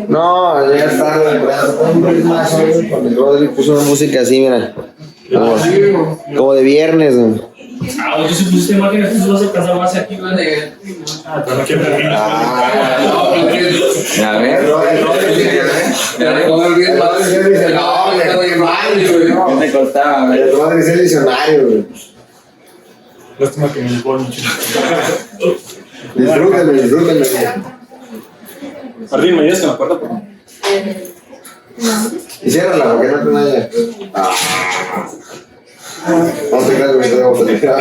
No, ya está. Un poquito más, cuando el Rodri puso una música así, mira. Como de viernes, güey. Yo si pusiste máquinas, tú vas a alcanzar más aquí, ¿no? Pero no quiero terminar. A ver, no me costaba, el Rodri es el visionario, güey. Lástima que me lo pongo mucho. Disfrútenme. Martín, ¿me ayudas con la puerta, por favor? Y ciérrala, porque no te nadie. No te creas que estoy a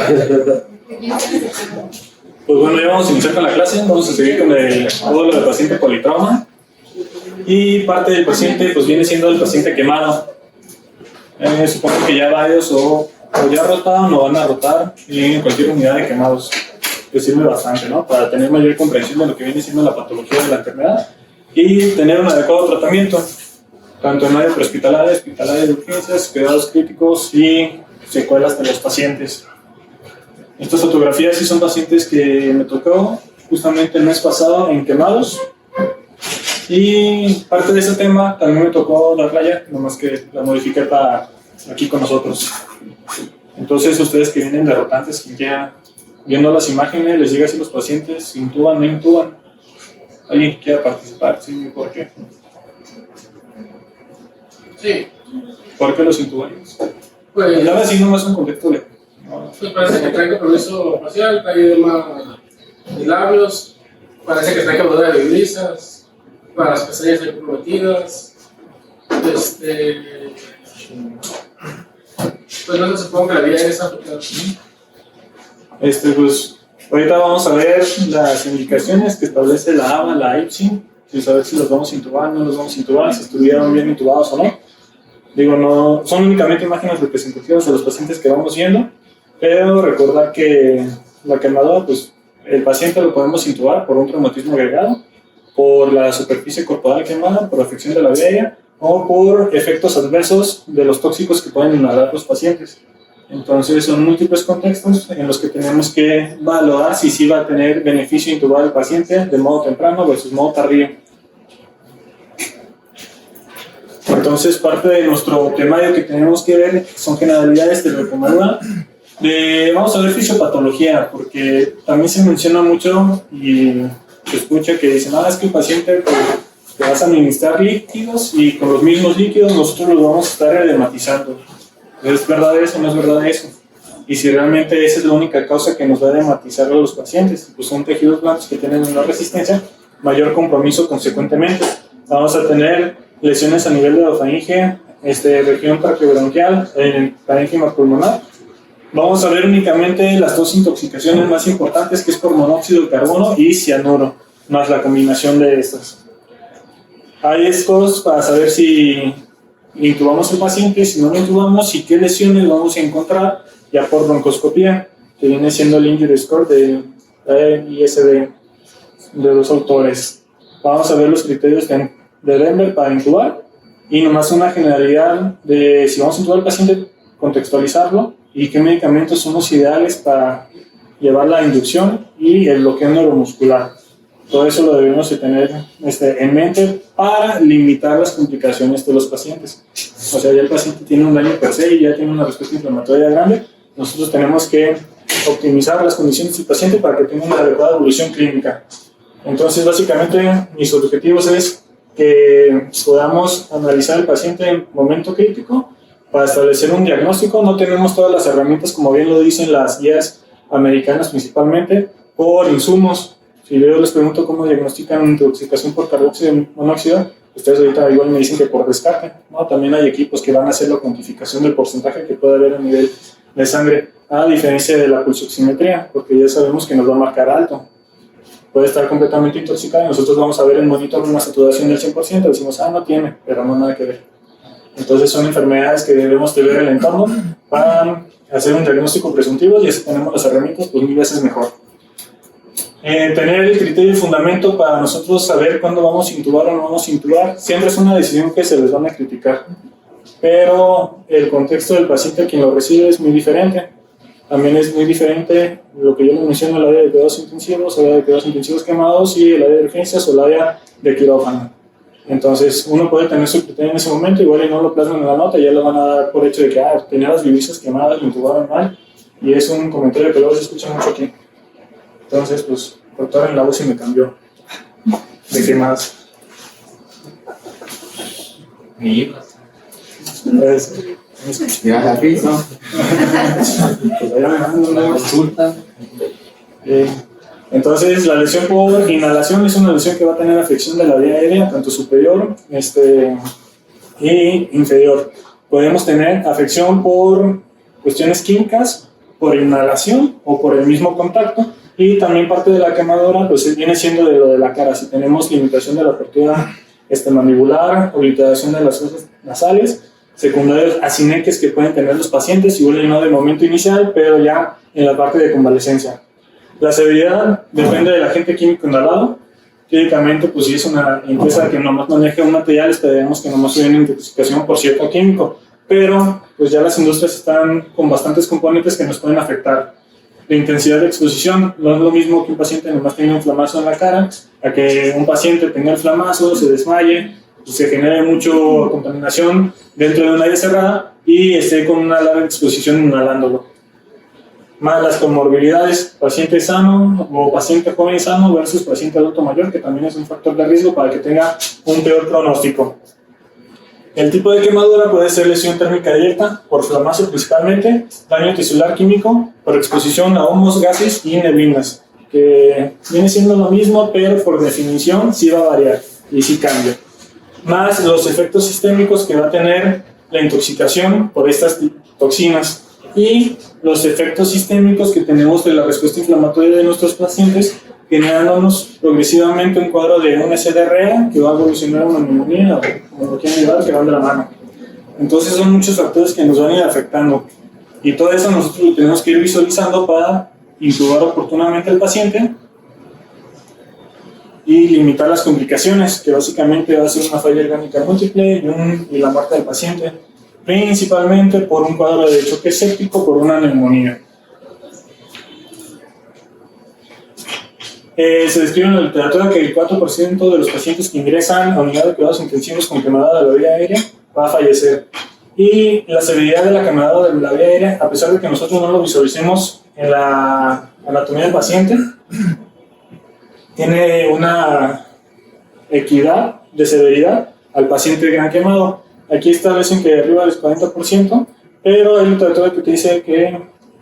Pues bueno, ya vamos a iniciar con la clase. Vamos a seguir con el módulo del paciente politrauma. Y parte del paciente pues viene siendo el paciente quemado. Supongo que ya varios o ya rotaron o van a rotar en cualquier unidad de quemados. Que sirve bastante, ¿no? Para tener mayor comprensión de lo que viene siendo la patología de la enfermedad y tener un adecuado tratamiento, tanto en área prehospitalaria, hospitalaria de urgencias, cuidados críticos y secuelas de los pacientes. Estas fotografías sí son pacientes que me tocó justamente el mes pasado en quemados. Y parte de ese tema también me tocó la raya, nomás que la modifiqué para aquí con nosotros. Entonces, ustedes que vienen de rotantes, que ya viendo las imágenes, les llega si los pacientes intuban o no intuban. ¿Alguien que quiera participar? Sí, ¿por qué? Sí. ¿Por qué los intuban? Pues, ya así nomás un contexto de... pues parece que trae compromiso facial, trae edema de labios, parece que trae quemadura de brisas, para las pestañas hay comprometidas. Pues no se supongo que la vía es afectada. Pues ahorita vamos a ver las indicaciones que establece la AMA, la IPSI, y saber si los vamos a intubar, no los vamos a intubar, si estuvieron bien intubados o no. Digo, no, son únicamente imágenes representativas de los pacientes que vamos viendo, pero recordar que la quemadura, pues el paciente lo podemos intubar por un traumatismo agregado, por la superficie corporal quemada, por afección de la vía aérea o por efectos adversos de los tóxicos que pueden inhalar los pacientes. Entonces son múltiples contextos en los que tenemos que valorar si sí va a tener beneficio intubar al paciente de modo temprano versus modo tardío. Entonces parte de nuestro temario que tenemos que ver son generalidades de la quemadura. Vamos a ver fisiopatología, porque también se menciona mucho y se escucha que dicen, es que el paciente te vas a administrar líquidos y con los mismos líquidos nosotros los vamos a estar edematizando. ¿Es verdad eso? ¿No es verdad eso? Y si realmente esa es la única causa que nos va a edematizar a los pacientes, pues son tejidos blancos que tienen una resistencia, mayor compromiso consecuentemente. Vamos a tener lesiones a nivel de la faringe, región traqueobronquial, parénquima pulmonar. Vamos a ver únicamente las dos intoxicaciones más importantes, que es por monóxido de carbono y cianuro, más la combinación de estas. Hay estos para saber si intubamos al paciente, si no lo intubamos y qué lesiones vamos a encontrar ya por broncoscopía, que viene siendo el Injury Score de ISD de los autores. Vamos a ver los criterios de Denver para intubar y nomás una generalidad de si vamos a intubar al paciente, contextualizarlo y qué medicamentos son los ideales para llevar la inducción y el bloqueo neuromuscular. Todo eso lo debemos de tener en mente para limitar las complicaciones de los pacientes. O sea, ya el paciente tiene un daño per se y ya tiene una respuesta inflamatoria grande. Nosotros tenemos que optimizar las condiciones del paciente para que tenga una adecuada evolución clínica. Entonces, básicamente, mis objetivos es que podamos analizar al paciente en momento crítico para establecer un diagnóstico. No tenemos todas las herramientas, como bien lo dicen las guías americanas principalmente, por insumos. Si yo les pregunto cómo diagnostican intoxicación por carboxilo de monóxido, ustedes ahorita igual me dicen que por descarte, ¿no? También hay equipos que van a hacer la cuantificación del porcentaje que puede haber a nivel de sangre, a diferencia de la pulsoximetría, porque ya sabemos que nos va a marcar alto. Puede estar completamente intoxicado y nosotros vamos a ver en monitor una saturación del 100%, decimos, no tiene, pero no nada que ver. Entonces son enfermedades que debemos de ver el entorno para hacer un diagnóstico presuntivo y si tenemos las herramientas, pues 1000 veces mejor. Tener el criterio y fundamento para nosotros saber cuándo vamos a intubar o no vamos a intubar, siempre es una decisión que se les van a criticar, pero el contexto del paciente a quien lo recibe es muy diferente. también es muy diferente lo que yo les menciono, el área de cuidados intensivos, el área de cuidados intensivos quemados y el área de urgencias o el área de quirófano. Entonces, uno puede tener su criterio en ese momento, igual y no lo plasman en la nota, ya lo van a dar por hecho de que tenía las divisas quemadas, lo intubaron mal, y es un comentario que luego se escucha mucho aquí. Entonces, pues, cortaron la voz y me cambió de quemadas. Llegas al piso. Pues allá me mandan una consulta. Entonces, la lesión por inhalación es una lesión que va a tener afección de la vía aérea, tanto superior y inferior. Podemos tener afección por cuestiones químicas, por inhalación o por el mismo contacto. Y también parte de la quemadura pues viene siendo de lo de la cara. Si tenemos limitación de la apertura mandibular, obliteración de las fosas nasales, secundarios a cineques que pueden tener los pacientes, igual no de momento inicial, pero ya en la parte de convalecencia. La severidad depende del agente químico inhalado. Típicamente, pues si es una empresa que nomás maneja un material, esperemos que nomás haya una intoxicación por cierto químico, pero pues ya las industrias están con bastantes componentes que nos pueden afectar. La intensidad de exposición no es lo mismo que un paciente nomás tenga un flamazo en la cara, a que un paciente tenga el flamazo, se desmaye, se genere mucha contaminación dentro de un área cerrada y esté con una larga exposición inhalándolo. Más las comorbilidades, paciente sano o paciente joven sano versus paciente adulto mayor, que también es un factor de riesgo para que tenga un peor pronóstico. El tipo de quemadura puede ser lesión térmica directa, por flamazo principalmente, daño tisular químico, por exposición a humos, gases y neblinas, que viene siendo lo mismo, pero por definición sí va a variar y sí cambia. Más los efectos sistémicos que va a tener la intoxicación por estas toxinas y los efectos sistémicos que tenemos de la respuesta inflamatoria de nuestros pacientes, generándonos progresivamente un cuadro de una SDRA que va a evolucionar a una neumonía o como lo quieran llevar, que van de la mano. Entonces son muchos factores que nos van a ir afectando y todo eso nosotros lo tenemos que ir visualizando para intubar oportunamente al paciente y limitar las complicaciones, que básicamente va a ser una falla orgánica múltiple y la muerte del paciente, principalmente por un cuadro de choque séptico por una neumonía. Se describe en la literatura que el 4% de los pacientes que ingresan a unidad de cuidados intensivos con quemadura de la vía aérea va a fallecer. Y la severidad de la quemadura de la vía aérea, a pesar de que nosotros no lo visualicemos en la anatomía del paciente, tiene una equidad de severidad al paciente gran quemado. Aquí establecen que arriba del 40%, pero hay literatura que te dice que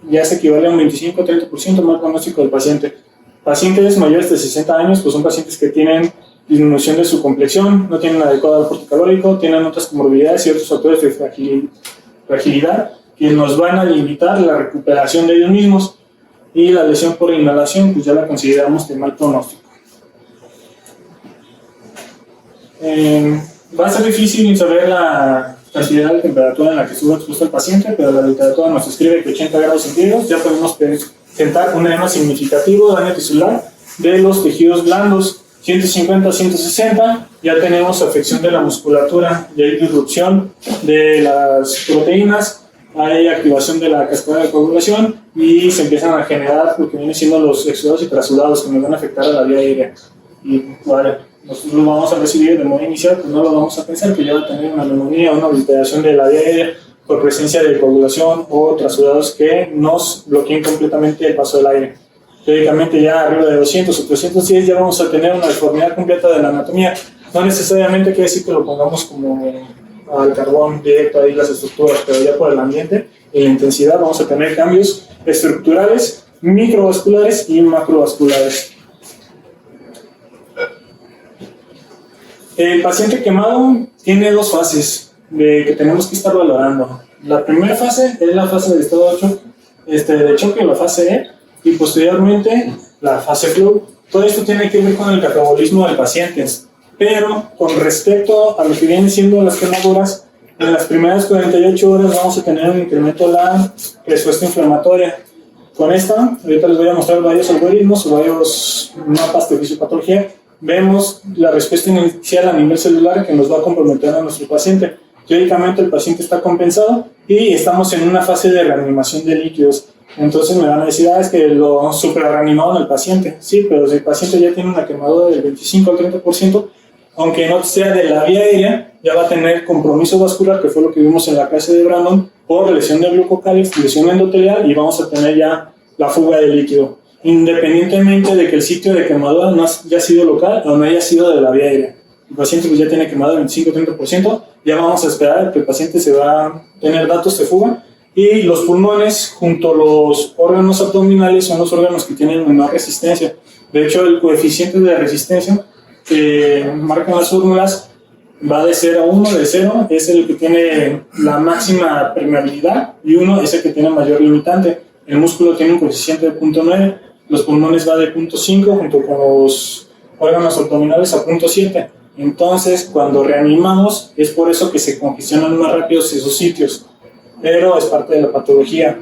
ya se equivale a un 25-30% más pronóstico del paciente. Pacientes mayores de 60 años pues son pacientes que tienen disminución de su complexión, no tienen adecuado aporte calórico, tienen otras comorbilidades y otros factores de fragilidad que nos van a limitar la recuperación de ellos mismos. Y la lesión por inhalación pues ya la consideramos de mal pronóstico. Va a ser difícil saber la cantidad de temperatura en la que estuvo expuesto el paciente, pero la literatura nos escribe que 80 grados centígrados ya podemos presentar un edema significativo, daño tisular de los tejidos blandos. 150 a 160 ya tenemos afección de la musculatura, ya hay disrupción de las proteínas, hay activación de la cascada de coagulación y se empiezan a generar lo que vienen siendo los exudados y trasudados que nos van a afectar a la vía aérea. Y vale, nosotros lo vamos a recibir de modo inicial, pues no lo vamos a pensar que ya va a tener una neumonía o una obliteración de la vía aérea por presencia de coagulación o trasudados que nos bloqueen completamente el paso del aire. Teóricamente ya arriba de 200 o 310 ya vamos a tener una deformidad completa de la anatomía. No necesariamente quiere decir que lo pongamos como al carbón directo ahí las estructuras, pero ya por el ambiente y la intensidad vamos a tener cambios estructurales, microvasculares y macrovasculares. El paciente quemado tiene dos fases que tenemos que estar valorando. La primera fase es la fase de estado de choque, la fase E, y posteriormente la fase flow. Todo esto tiene que ver con el catabolismo del paciente, pero con respecto a lo que vienen siendo las quemaduras, en las primeras 48 horas vamos a tener un incremento de la respuesta inflamatoria. Con esta, ahorita les voy a mostrar varios algoritmos o varios mapas de fisiopatología. Vemos la respuesta inicial a nivel celular que nos va a comprometer a nuestro paciente. Teóricamente el paciente está compensado y estamos en una fase de reanimación de líquidos. Entonces me van a decir, es que lo superreanimaron al paciente. Sí, pero si el paciente ya tiene una quemadura del 25 al 30%, aunque no sea de la vía aérea, ya va a tener compromiso vascular, que fue lo que vimos en la clase de Brandon, por lesión de glucocálex, lesión endotelial, y vamos a tener ya la fuga de líquido, independientemente de que el sitio de quemadura no haya sido local o no haya sido de la vía aérea. El paciente pues ya tiene quemadura del 25-30%, ya vamos a esperar que el paciente se va a tener datos de fuga, y los pulmones junto a los órganos abdominales son los órganos que tienen menor resistencia. De hecho, el coeficiente de resistencia que marcan las fórmulas va de 0 a 1, de 0 es el que tiene la máxima permeabilidad y 1 es el que tiene mayor limitante. El músculo tiene un coeficiente de 0.9, los pulmones va de 0.5 junto con los órganos abdominales a 0.7. Entonces, cuando reanimamos, es por eso que se congestionan más rápido esos sitios, pero es parte de la patología.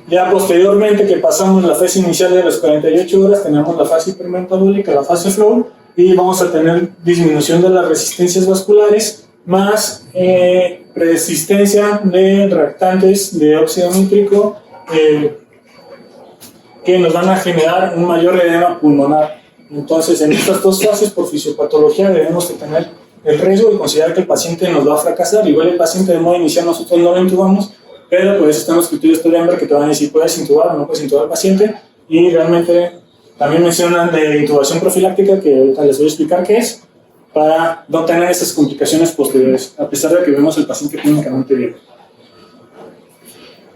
Ya posteriormente que pasamos la fase inicial de las 48 horas, tenemos la fase hipermetabólica, la fase flow, y vamos a tener disminución de las resistencias vasculares, más resistencia de reactantes de óxido nítrico, que nos van a generar un mayor edema pulmonar. Entonces, en estas dos fases, por fisiopatología, debemos de tener el riesgo de considerar que el paciente nos va a fracasar. Igual el paciente de modo inicial nosotros no lo intubamos, pero por eso están los criterios de Lemberg que te van a decir, ¿puedes intubar o no puedes intubar al paciente? Y realmente también mencionan de intubación profiláctica, que ahorita les voy a explicar qué es, para no tener esas complicaciones posteriores, a pesar de que vemos el paciente clínicamente bien.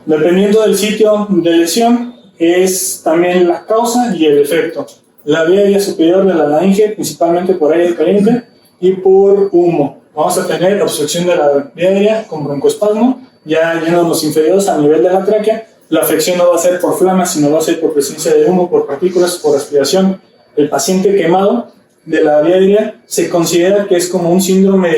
Dependiendo del sitio de lesión, es también la causa y el efecto. La vía aérea superior de la laringe, principalmente por aire caliente y por humo. Vamos a tener obstrucción de la vía aérea con broncoespasmo, ya yendo los inferiores a nivel de la tráquea. La afección no va a ser por flama, sino va a ser por presencia de humo, por partículas, por aspiración. El paciente quemado de la vía aérea se considera que es como un síndrome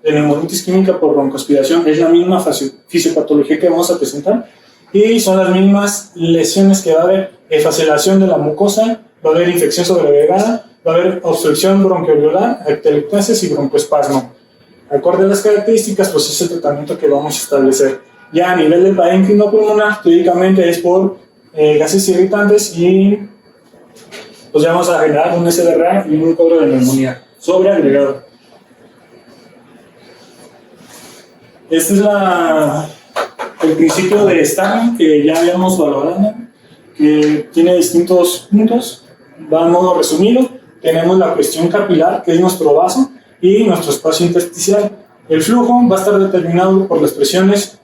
de neumonitis química por broncoaspiración. Es la misma fisiopatología que vamos a presentar y son las mismas lesiones que va a haber: efacelación de la mucosa, va a haber infección sobreagregada, va a haber obstrucción bronquioalveolar, atelectasis y broncoespasmo. Acorde a las características, pues es el tratamiento que vamos a establecer. Ya a nivel del parénquima pulmonar, teóricamente es por gases irritantes y pues ya vamos a generar un SDRA y un cuadro de neumonía sobreagregado. Este es el principio de Starling que ya habíamos valorado, que tiene distintos puntos. Va a modo resumido. Tenemos la cuestión capilar, que es nuestro vaso, y nuestro espacio intersticial. El flujo va a estar determinado por las presiones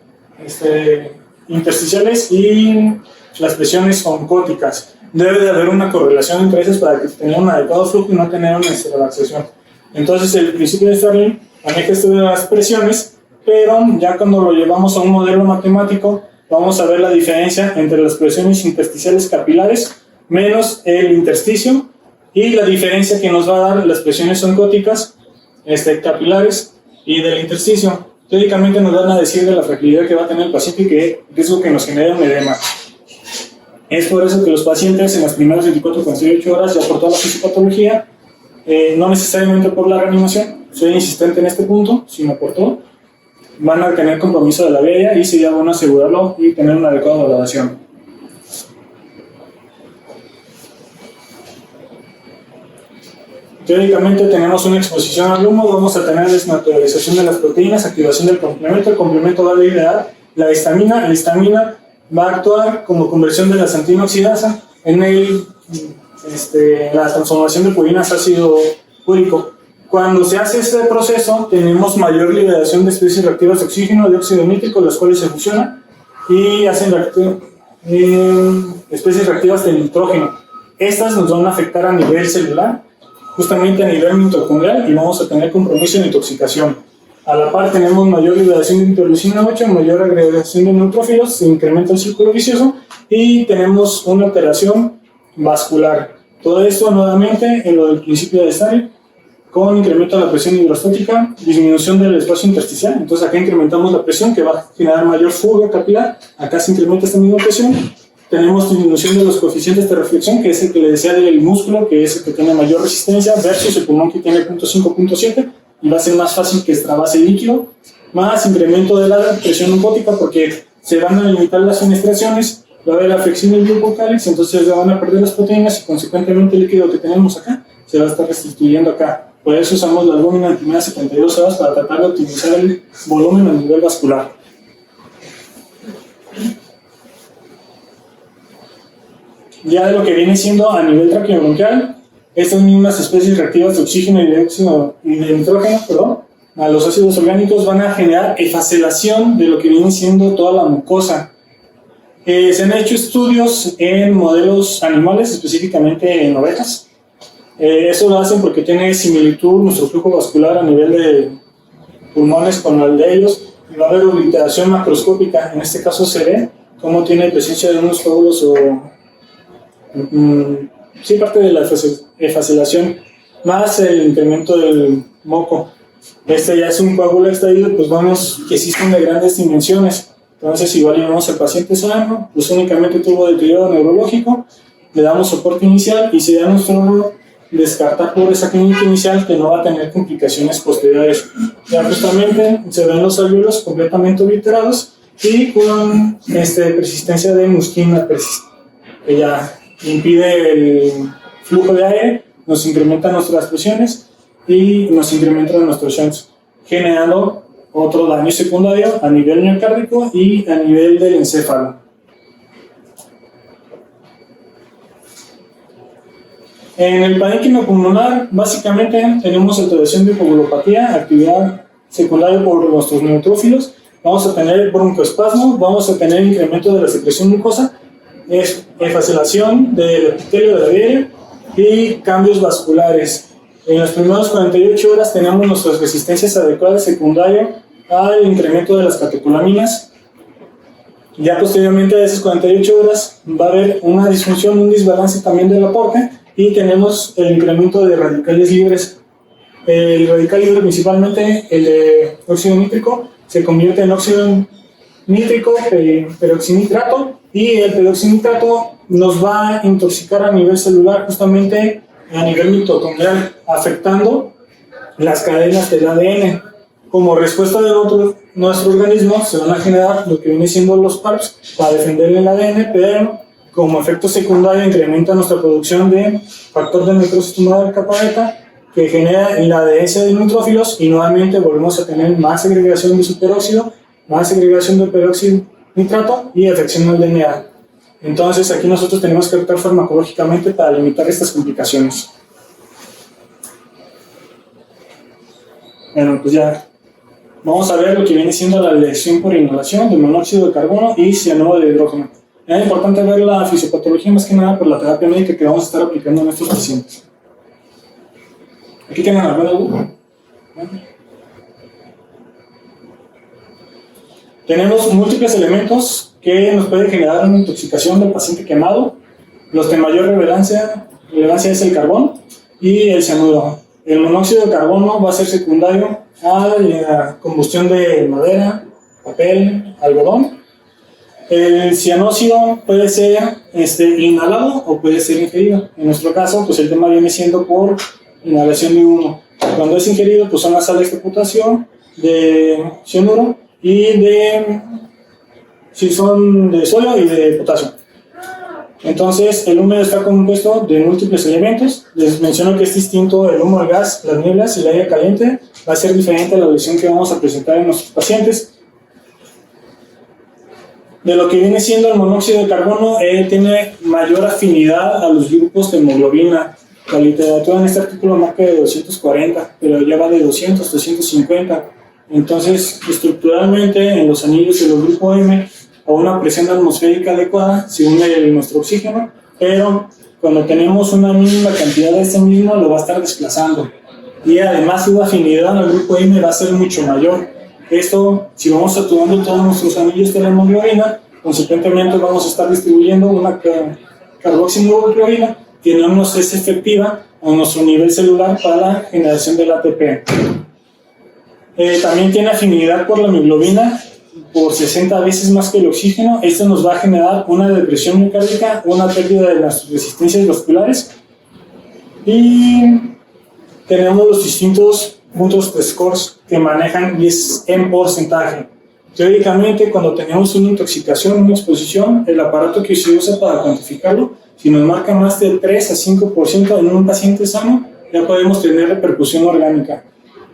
intersticiales y las presiones oncóticas. Debe de haber una correlación entre esas para que tenga un adecuado flujo y no tener una relaxación. Entonces, el principio de Starling maneja esto de las presiones, pero ya cuando lo llevamos a un modelo matemático, vamos a ver la diferencia entre las presiones intersticiales capilares menos el intersticio y la diferencia que nos va a dar las presiones oncóticas capilares y del intersticio. Teóricamente nos van a decir de la fragilidad que va a tener el paciente y qué es lo que nos genera un edema. Es por eso que los pacientes en las primeras 24-48 horas, ya por toda la fisiopatología, no necesariamente por la reanimación, soy insistente en este punto, sino por todo, van a tener compromiso de la vía aérea y sería bueno asegurarlo y tener una adecuada valoración. Teóricamente tenemos una exposición al humo, vamos a tener desnaturalización de las proteínas, activación del complemento, el complemento va a liberar la histamina va a actuar como conversión de la santina oxidasa en la transformación de purinas a ácido úrico. Cuando se hace este proceso, tenemos mayor liberación de especies reactivas de oxígeno, de óxido nítrico, las cuales se fusionan y hacen especies reactivas de nitrógeno. Estas nos van a afectar a nivel celular, justamente a nivel mitocondrial, y vamos a tener compromiso de intoxicación. A la par tenemos mayor liberación de interleucina 8, mayor agregación de neutrófilos, se incrementa el círculo vicioso y tenemos una alteración vascular. Todo esto nuevamente en lo del principio de Starling, con incremento de la presión hidrostática, disminución del espacio intersticial. Entonces acá incrementamos la presión que va a generar mayor fuga capilar, acá se incrementa esta misma presión. Tenemos disminución de los coeficientes de reflexión, que es el que le decía del músculo, que es el que tiene mayor resistencia, versus el pulmón que tiene 0.5, 0.7, y va a ser más fácil que extravase líquido, más incremento de la presión oncótica, porque se van a limitar las fenestraciones va a haber afección del grupo cáliz, entonces se van a perder las proteínas y consecuentemente el líquido que tenemos acá se va a estar restituyendo acá. Por eso usamos la albúmina en primeras 72 horas para tratar de optimizar el volumen a nivel vascular. Ya de lo que viene siendo a nivel traqueobronquial, estas mismas especies reactivas de oxígeno y de nitrógeno, a los ácidos orgánicos van a generar efacelación de lo que viene siendo toda la mucosa. Se han hecho estudios en modelos animales, específicamente en ovejas. Eso lo hacen porque tiene similitud nuestro flujo vascular a nivel de pulmones con el de ellos, y va a haber obliteración macroscópica. En este caso se ve cómo tiene presencia de unos coágulos o sí, parte de la efacelación, más el incremento del moco. Este ya es un coágulo extraído, pues vemos que sí son de grandes dimensiones. Entonces, igual llevamos al paciente sano, pues únicamente tuvo deterioro neurológico, le damos soporte inicial y se da nuestro error descartar por esa clínica inicial que no va a tener complicaciones posteriores. Ya justamente se ven los alvéolos completamente obliterados y con persistencia de musquina que ya impide el flujo de aire, nos incrementa nuestras presiones y nos incrementa nuestros shunts, generando otro daño secundario a nivel miocárdico y a nivel del encéfalo. En el parénquima pulmonar, básicamente tenemos alteración de coagulopatía, actividad secundaria por nuestros neutrófilos, vamos a tener broncoespasmo, vamos a tener incremento de la secreción mucosa, efacelación del epitelio de la vía y cambios vasculares. En las primeras 48 horas tenemos nuestras resistencias adecuadas secundario al incremento de las catecolaminas. Ya posteriormente a esas 48 horas va a haber una disfunción, un desbalance también del aporte y tenemos el incremento de radicales libres. El radical libre, principalmente el de óxido nítrico, se convierte en óxido nítrico, peroxinitrato, y el peroxinitrato nos va a intoxicar a nivel celular, justamente a nivel mitocondrial, afectando las cadenas del ADN. Como respuesta de nuestro organismo se van a generar lo que viene siendo los PARPs para defender el ADN, pero como efecto secundario incrementa nuestra producción de factor de necrosis tumoral capa beta, que genera la adherencia de neutrófilos y nuevamente volvemos a tener más segregación de superóxido, más segregación de peróxido nitrato y afección al DNA. Entonces aquí nosotros tenemos que actuar farmacológicamente para limitar estas complicaciones. Bueno, pues ya vamos a ver lo que viene siendo la lesión por inhalación de monóxido de carbono y cianuro de hidrógeno. Es importante ver la fisiopatología más que nada por la terapia médica que vamos a estar aplicando en estos pacientes. ¿Aquí tienen alguna duda? Tenemos múltiples elementos que nos pueden generar una intoxicación del paciente quemado. Los de mayor relevancia es el carbón y el cianuro. El monóxido de carbono va a ser secundario a la combustión de madera, papel, algodón. El cianóxido puede ser inhalado o puede ser ingerido. En nuestro caso, pues el tema viene siendo por inhalación de humo. Cuando es ingerido, pues son las sales de potasio, de cianuro y son de sodio y de potasio. Entonces, el húmedo está compuesto de múltiples elementos. Les menciono que es distinto el humo, el gas, las nieblas y el aire caliente. Va a ser diferente a la lesión que vamos a presentar en nuestros pacientes. De lo que viene siendo el monóxido de carbono, tiene mayor afinidad a los grupos de hemoglobina. La literatura en este artículo marca de 240, pero ya va de 200, 250. Entonces, estructuralmente, en los anillos de los grupos M, a una presión atmosférica adecuada se une nuestro oxígeno, pero cuando tenemos una mínima cantidad de este mismo, lo va a estar desplazando. Y además, su afinidad al grupo M va a ser mucho mayor. Esto, si vamos saturando todos nuestros anillos de la hemoglobina, consecuentemente vamos a estar distribuyendo una carboxihemoglobina que no nos es efectiva a nuestro nivel celular para la generación del ATP. También tiene afinidad por la hemoglobina por 60 veces más que el oxígeno. Esto nos va a generar una depresión miocárdica, una pérdida de las resistencias vasculares. Y tenemos los distintos puntos de scores que manejan y es en porcentaje. Teóricamente, cuando tenemos una intoxicación, una exposición, el aparato que se usa para cuantificarlo, si nos marca más del 3 a 5% en un paciente sano, ya podemos tener repercusión orgánica.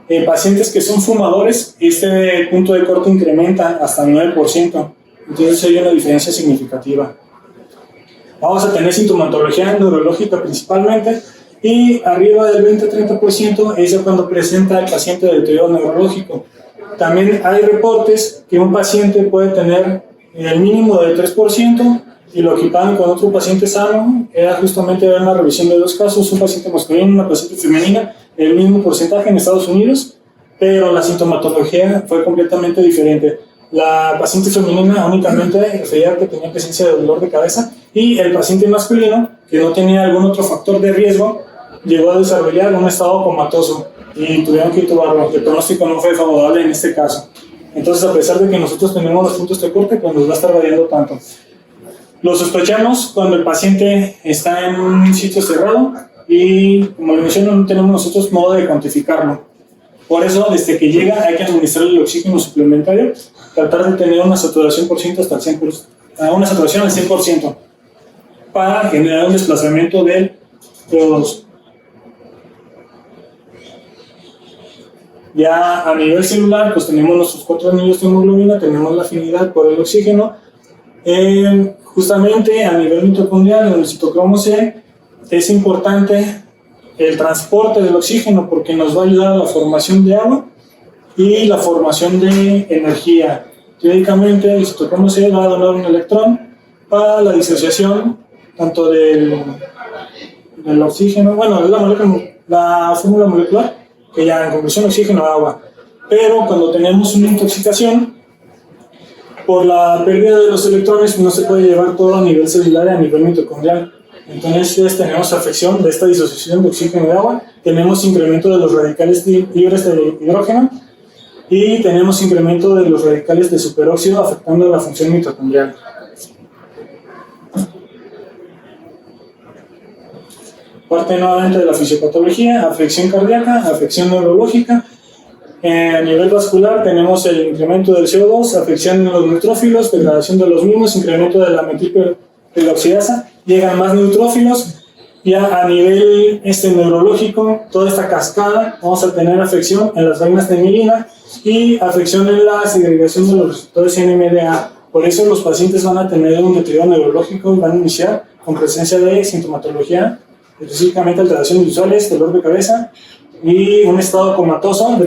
En pacientes que son fumadores, este punto de corte incrementa hasta 9%, entonces hay una diferencia significativa. Vamos a tener sintomatología neurológica principalmente, y arriba del 20-30% es cuando presenta el paciente deterioro neurológico. También hay reportes que un paciente puede tener el mínimo del 3%, y lo equiparon con otro paciente sano. Era justamente una revisión de 2 casos, un paciente masculino y una paciente femenina, el mismo porcentaje en Estados Unidos, pero la sintomatología fue completamente diferente. La paciente femenina únicamente refería que tenía presencia de dolor de cabeza, y el paciente masculino, que no tenía algún otro factor de riesgo, llegó a desarrollar un estado comatoso y tuvieron que intubarlo. El pronóstico no fue favorable en este caso. Entonces, a pesar de que nosotros tenemos los puntos de corte, pues nos va a estar variando tanto. Lo sospechamos cuando el paciente está en un sitio cerrado y, como le menciono, no tenemos nosotros modo de cuantificarlo. Por eso, desde que llega, hay que administrarle el oxígeno suplementario, tratar de tener una saturación por ciento hasta el 100%, una saturación al 100%, para generar un desplazamiento del CO2. Ya a nivel celular, pues tenemos nuestros 4 anillos de hemoglobina, tenemos la afinidad por el oxígeno. Justamente a nivel mitocondrial, en el citocromo C, es importante el transporte del oxígeno porque nos va a ayudar a la formación de agua y la formación de energía. Teóricamente, el citocromo C va a donar un electrón para la disociación tanto del oxígeno, bueno, de la fórmula molecular, que ya en conclusión oxígeno agua. Pero cuando tenemos una intoxicación, por la pérdida de los electrones no se puede llevar todo a nivel celular y a nivel mitocondrial. Entonces tenemos afección de esta disociación de oxígeno y agua, tenemos incremento de los radicales libres de hidrógeno y tenemos incremento de los radicales de superóxido afectando la función mitocondrial. Parte nuevamente de la fisiopatología: afección cardíaca, afección neurológica. A nivel vascular tenemos el incremento del CO2, afección en los neutrófilos, degradación de los mismos, incremento de la metilperoxidasa, llegan más neutrófilos. Ya a nivel neurológico, toda esta cascada, vamos a tener afección en las vainas de mielina y afección en la segregación de los receptores NMDA. Por eso los pacientes van a tener un deterioro neurológico y van a iniciar con presencia de sintomatología, específicamente alteraciones visuales, dolor de cabeza y un estado comatoso.